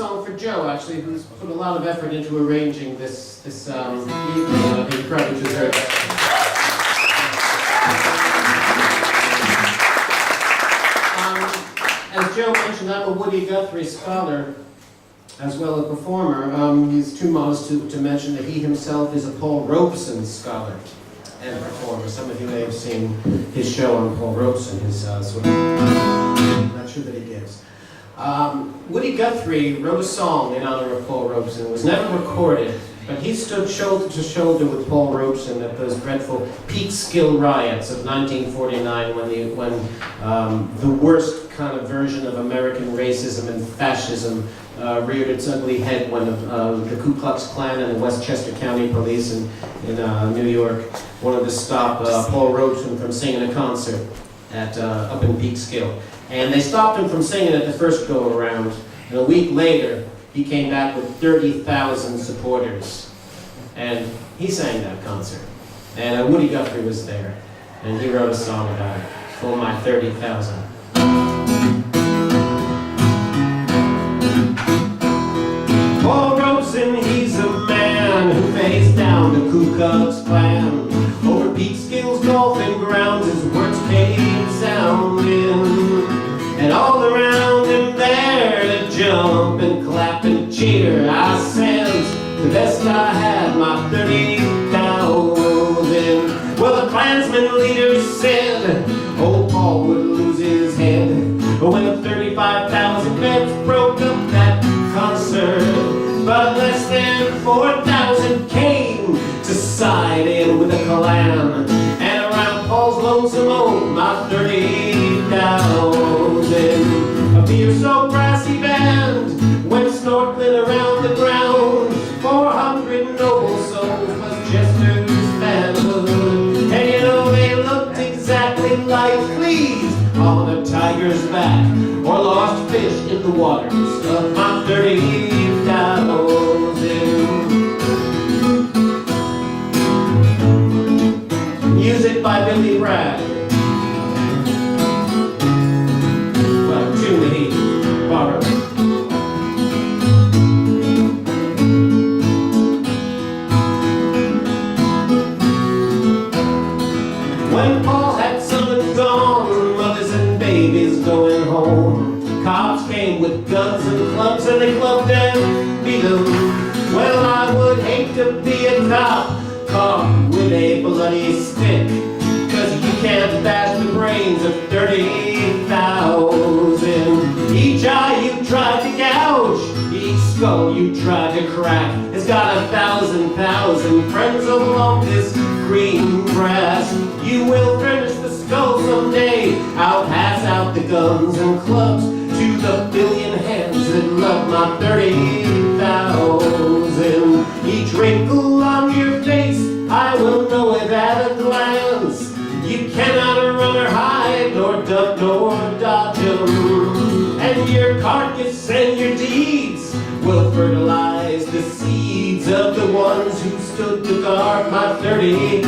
song for Joe, actually, who's put a lot of effort into arranging this evening. He probably deserves it. As Joe mentioned, I'm a Woody Guthrie scholar, as well as a performer. He's too modest to mention that he himself is a Paul Robeson scholar and performer. Some of you may have seen his show on Paul Robeson, his sort of lecture that he gives. Woody Guthrie wrote a song in honor of Paul Robeson. It was never recorded, but he stood shoulder to shoulder with Paul Robeson at those dreadful Peekskill riots of 1949 when the worst kind of version of American racism and fascism reared its ugly head when the Ku Klux Klan and the Westchester County Police in New York wanted to stop Paul Robeson from singing a concert up in Peekskill. And they stopped him from singing it the first go-around, and a week later, he came back with 30,000 supporters. And he sang that concert. And Woody Guthrie was there, and he wrote a song about it, For My 30,000. Paul Robeson, he's a man who faced down the Ku Klux Klan. Over Peekskill's golfing grounds, his words came sounding. And all around him there to jump and clap and cheer, I sent the best I had, my 30,000. Well, the Klansman leader said old Paul would lose his head when the 35,000 vets broke up that concert. But less than 4,000 came to side in with the Klan. And around Paul's lonesome home, my 30,000. A beer-soaked brassy band went snorkeling around the ground. 400 noble souls was Chester's band. And you know they looked exactly like fleas on a tiger's back, or lost fish in the waters of my 30,000. Music by Billy Bragg. Well, tune that he borrowed. When Paul had summoned gone, mothers and babies going home, cops came with guns and clubs and they clubbed and beat them. Well, I would hate to be a cop caught with a bloody stick, 'cause you can't bash the brains of 30,000. Each eye you tried to gouge, each skull you tried to crack, has got 1,000 friends along this green grass. You will furnish the skull someday. I'll pass out the guns and clubs to the billion hands that love my 30,000. Each wrinkle on your face, I will know it at a glance. You cannot run or hide, nor duck nor dodge 'em. And your carcass and your deeds will fertilize the seeds of the ones who stood to guard my 30,000.